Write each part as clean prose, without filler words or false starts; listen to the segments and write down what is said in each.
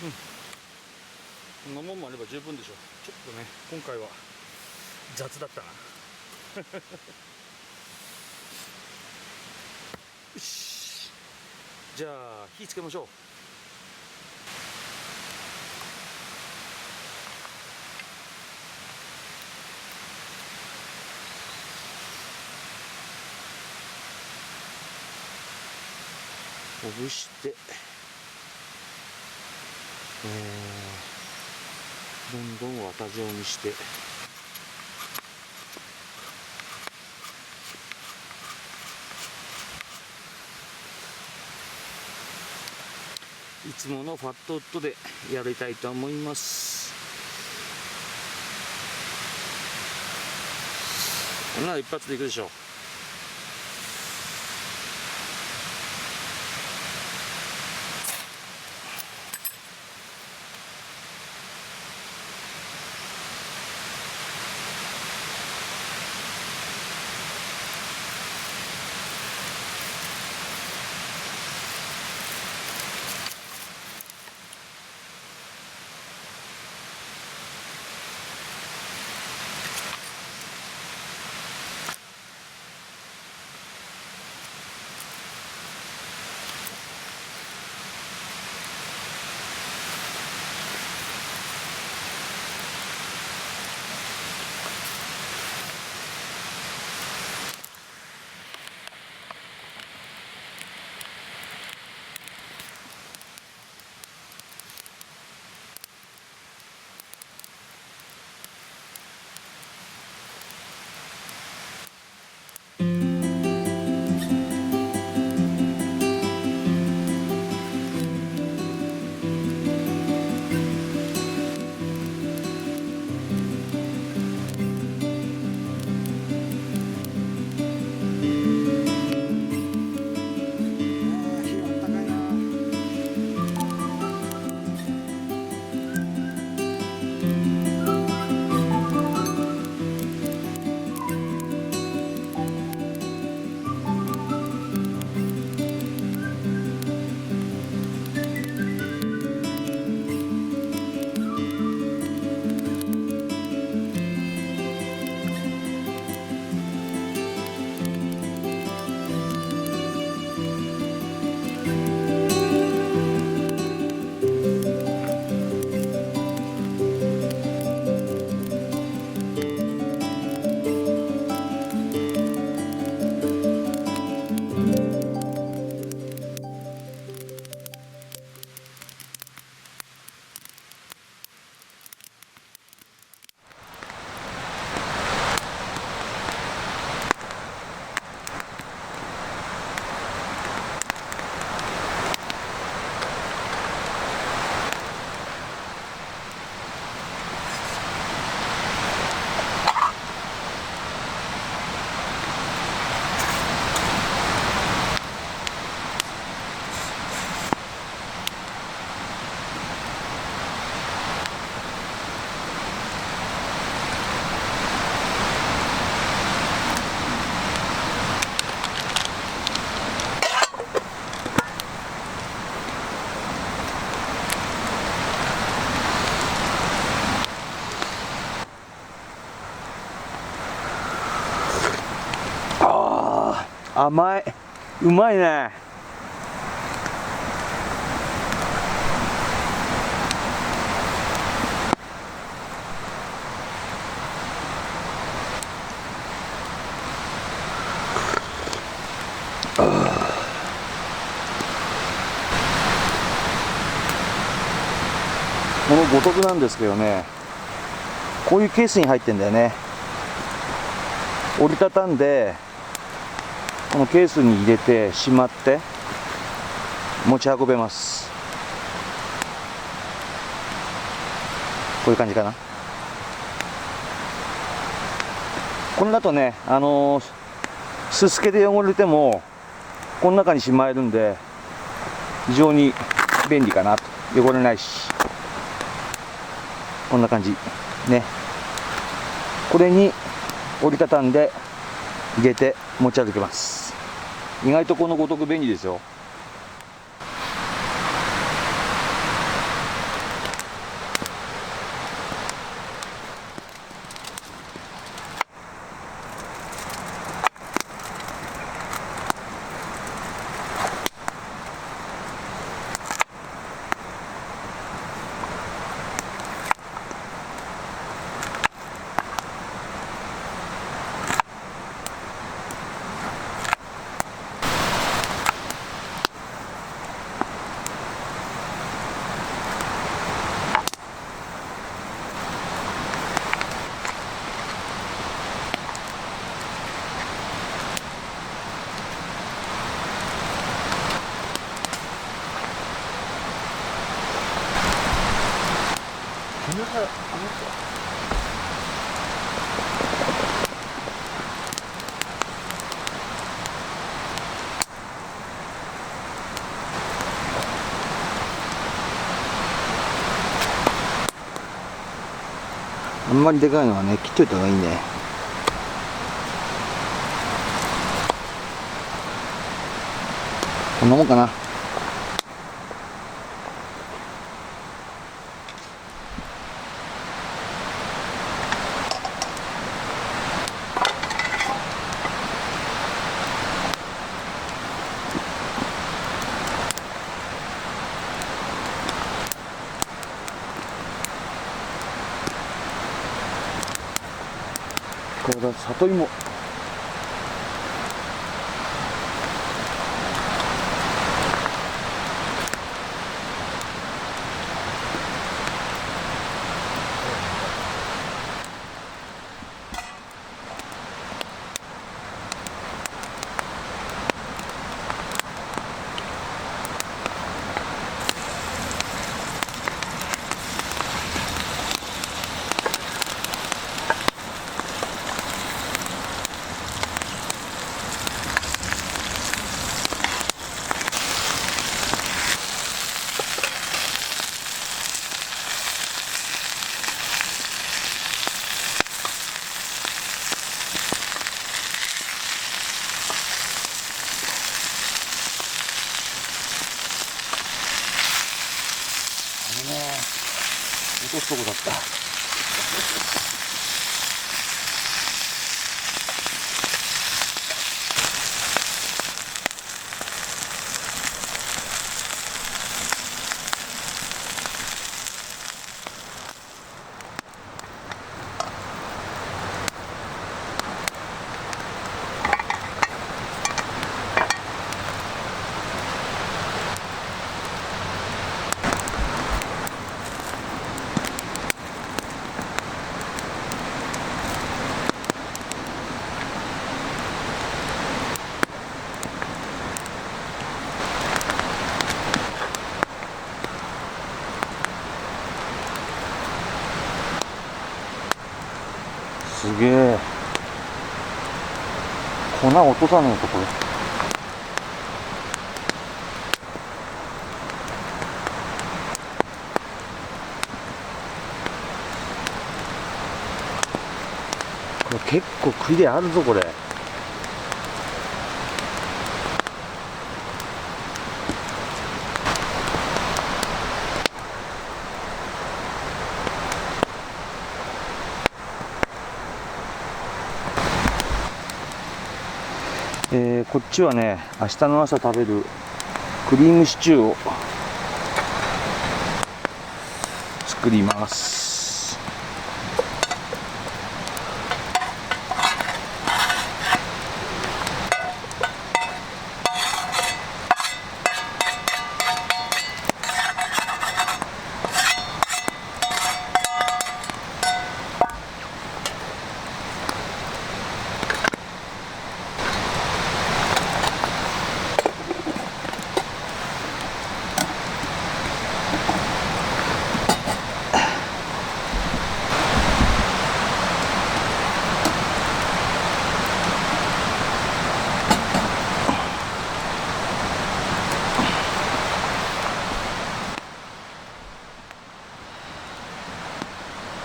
こんなもんもあれば十分でしょう。ちょっとね今回は雑だったな。よし、じゃあ火つけましょう。ほぐして、どんどん綿状にして、いつものファットウッドでやりたいと思います。こんなの一発でいくでしょう。甘い、うまいね。この五徳なんですけどね、こういうケースに入ってんだよね。折りたたんでこのケースに入れてしまって持ち運べます。こういう感じかな。これだとね、すすけで汚れてもこの中にしまえるんで非常に便利かなと。汚れないし、こんな感じね。これに折りたたんで入れて持ち歩けます。意外とこの五徳便利ですよ。あんまりでかいのはね、切っといた方がいいね。こんなもんかな。これだ、里芋。落とすとこだった。すげえ。粉落とさねえとこれ。これ結構食いであるぞこれ。こっちはね、明日の朝食べるクリームシチューを作ります。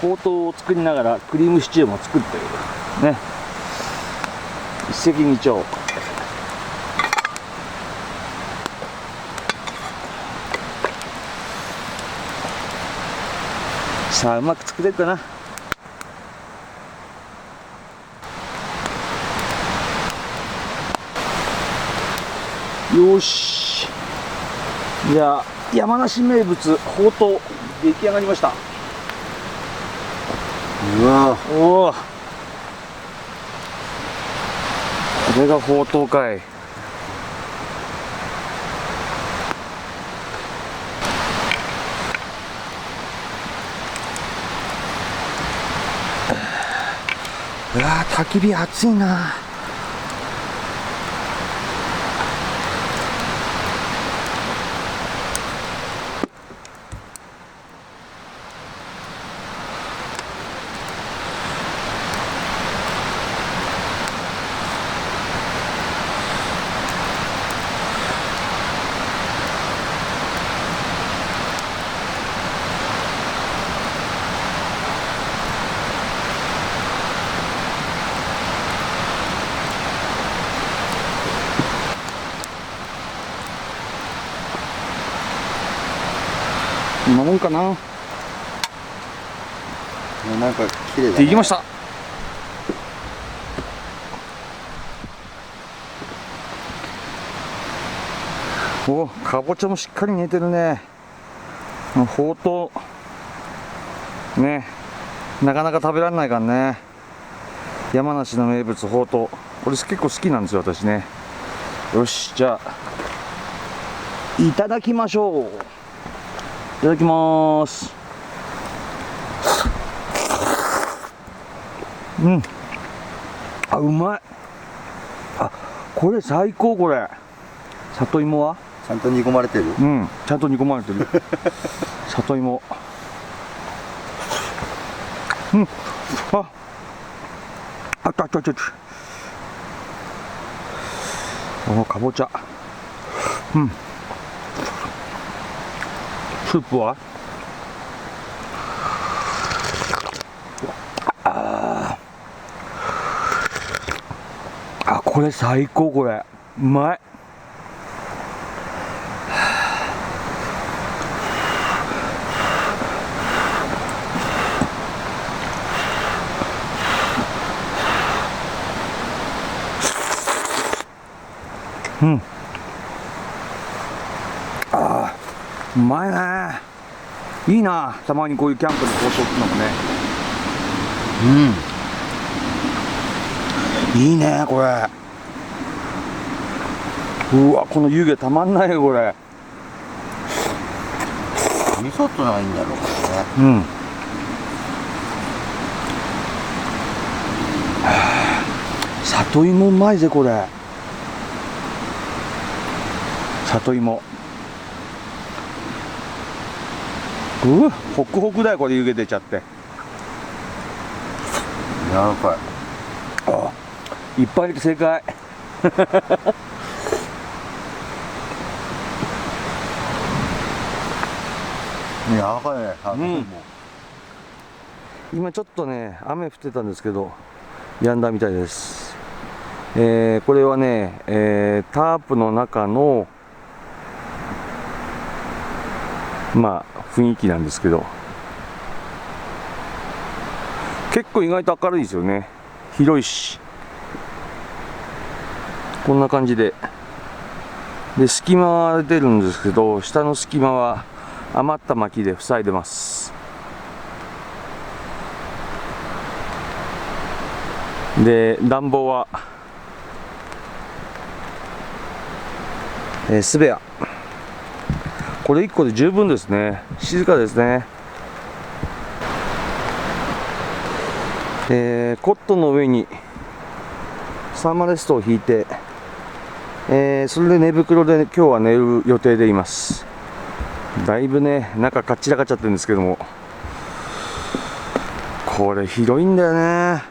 ほうとうを作りながらクリームシチューも作るというね、一石二鳥。さあうまく作れるかな。よし、じゃあ山梨名物ほうとう出来上がりました。うわおお、これがほうとうかい。うわ焚き火熱いな。んなもんかな。なんか綺麗だね。できました。お、かぼちゃもしっかり煮えてるね。ほうとうね、なかなか食べられないからね。山梨の名物ほうとう、これ結構好きなんですよ私ね。よし、じゃあいただきましょう。いただきまーす。うん、あ、うまい。あ、これ最高。これ里芋はちゃんと煮込まれてる。うん、ちゃんと煮込まれてる里芋。うん、あったあったあった。かぼちゃ。うん。スープはこれ最高。これうまい。うん、うまいね。いいな、たまにこういうキャンプの放送するのもね。うん、いいねこれ。うわ、この湯気たまんないよこれ。味噌ってのがいいんだろうからね。うん、里芋うまいぜこれ。里芋、ホクホクだよこれ、湯気出ちゃって。柔らかい。あ、いっぱい入れて正解柔らかいね。うん、今ちょっとね雨降ってたんですけど止んだみたいです。これはね、タープの中のまあ雰囲気なんですけど、結構意外と明るいですよね。広いし、こんな感じで隙間は出るんですけど、下の隙間は余った薪で塞いでます。で暖房は、スベア、これ1個で十分ですね。静かですね。コットンの上にサーマレストを引いて、それで寝袋で今日は寝る予定でいます。だいぶね中かっちらかっちゃってるんですけども、これ広いんだよね。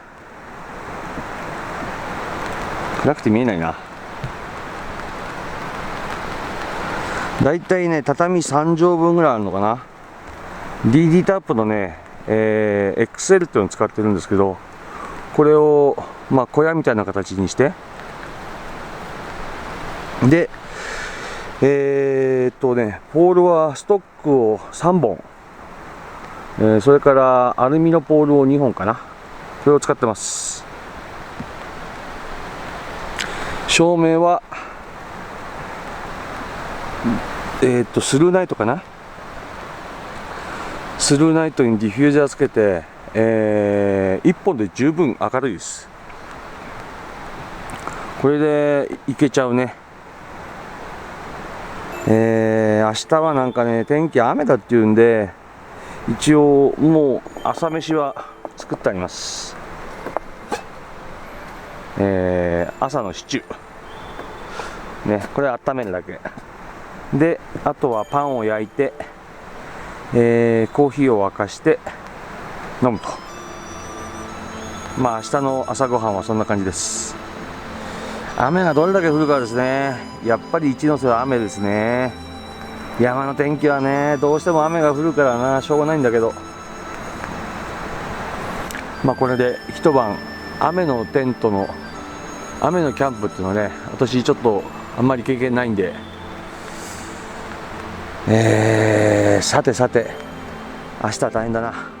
暗くて見えないな。だいたいね畳3畳分ぐらいあるのかな。 DD タップのね、XL っていうのを使ってるんですけど、これをまあ小屋みたいな形にして、でポールはストックを3本、それからアルミのポールを2本かな、これを使ってます。照明はスルーナイトかな。スルーナイトにディフューザーつけて、1本で十分明るいです。これでいけちゃうね。明日はなんかね天気雨だっていうんで、一応もう朝飯は作ってあります。朝のシチューね、これ温めるだけで、あとはパンを焼いて、コーヒーを沸かして飲むと。まあ明日の朝ごはんはそんな感じです。雨がどれだけ降るかですね。やっぱり一ノ瀬は雨ですね。山の天気はねどうしても雨が降るからな、しょうがないんだけど、まあこれで一晩雨のテントの雨のキャンプっていうのはね、私ちょっとあんまり経験ないんで、さてさて、明日大変だな。